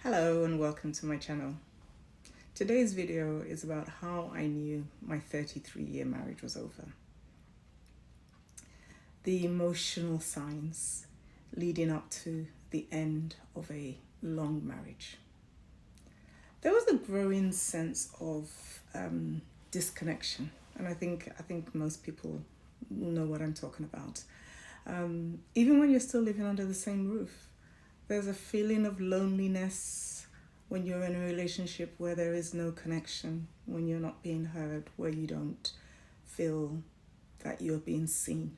Hello and welcome to my channel. Today's video is about how I knew my 33-year marriage was over. The emotional signs leading up to the end of a long marriage. There was a growing sense of disconnection, and I think most people know what I'm talking about. Even when you're still living under the same roof, there's a feeling of loneliness when you're in a relationship where there is no connection, when you're not being heard, where you don't feel that you're being seen.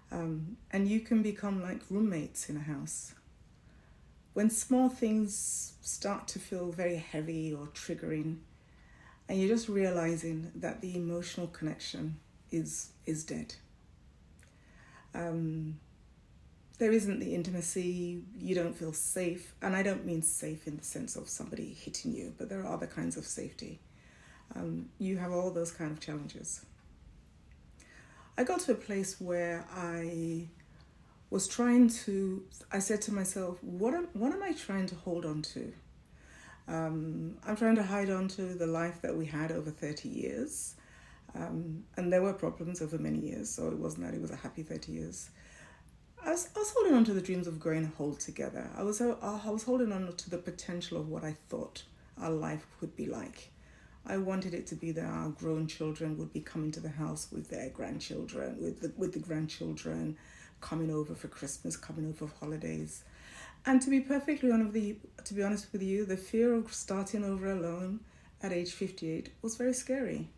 And you can become like roommates in a house. When small things start to feel very heavy or triggering, and you're just realizing that the emotional connection is dead. There isn't the intimacy, you don't feel safe, and I don't mean safe in the sense of somebody hitting you, but there are other kinds of safety. You have all those kind of challenges. I got to a place where I said to myself, what am I trying to hold on to? I'm trying to hide on to the life that we had over 30 years. And there were problems over many years, so it wasn't that it was a happy 30 years. I was holding on to the dreams of growing old together. I was holding on to the potential of what I thought our life would be like. I wanted it to be that our grown children would be coming to the house with their grandchildren, with the grandchildren coming over for Christmas, coming over for holidays. And to be honest with you, the fear of starting over alone at age 58 was very scary.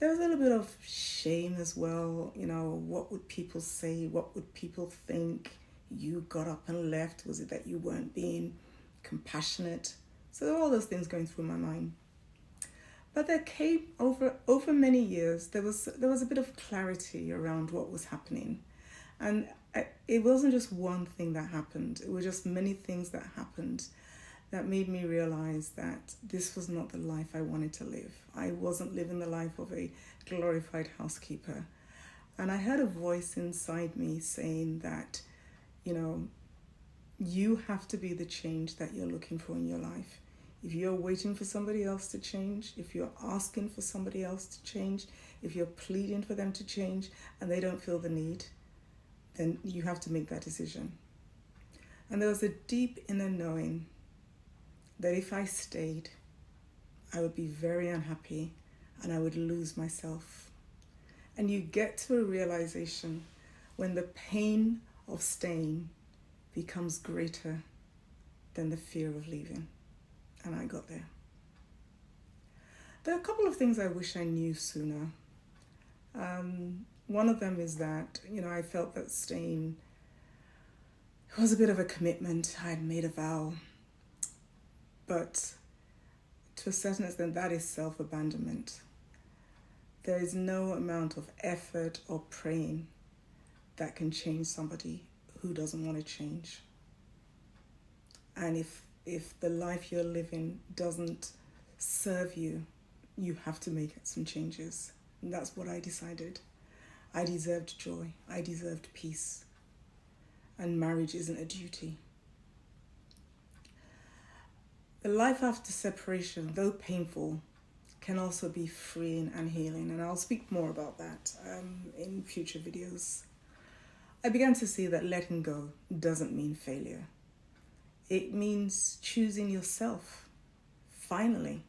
There was a little bit of shame as well. You know, what would people say? What would people think? You got up and left. Was it that you weren't being compassionate? So there were all those things going through my mind. But there came over many years, there was a bit of clarity around what was happening. And it wasn't just one thing that happened. It was just many things that happened that made me realize that this was not the life I wanted to live. I wasn't living the life of a glorified housekeeper. And I heard a voice inside me saying that, you have to be the change that you're looking for in your life. If you're waiting for somebody else to change, if you're asking for somebody else to change, if you're pleading for them to change and they don't feel the need, then you have to make that decision. And there was a deep inner knowing that if I stayed, I would be very unhappy and I would lose myself. And you get to a realization when the pain of staying becomes greater than the fear of leaving. And I got there. There are a couple of things I wish I knew sooner. One of them is that, I felt that staying was a bit of a commitment. I had made a vow. But to a certain extent, that is self-abandonment. There is no amount of effort or praying that can change somebody who doesn't want to change. And if the life you're living doesn't serve you, you have to make some changes. And that's what I decided. I deserved joy. I deserved peace. And marriage isn't a duty. The life after separation, though painful, can also be freeing and healing. And I'll speak more about that in future videos. I began to see that letting go doesn't mean failure. It means choosing yourself, finally.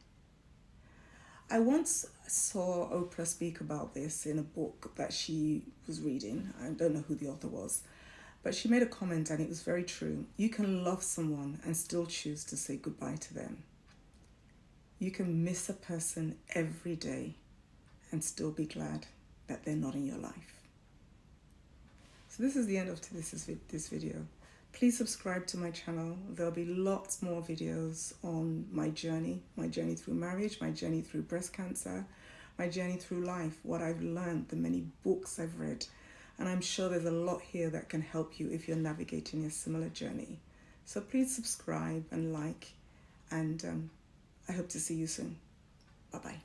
I once saw Oprah speak about this in a book that she was reading. I don't know who the author was, but she made a comment and it was very true. You can love someone and still choose to say goodbye to them. You can miss a person every day and still be glad that they're not in your life. So this is the end of this video. Please subscribe to my channel. There'll be lots more videos on my journey through marriage, my journey through breast cancer, my journey through life, what I've learned, the many books I've read. And I'm sure there's a lot here that can help you if you're navigating a similar journey. So please subscribe and like, and I hope to see you soon. Bye-bye.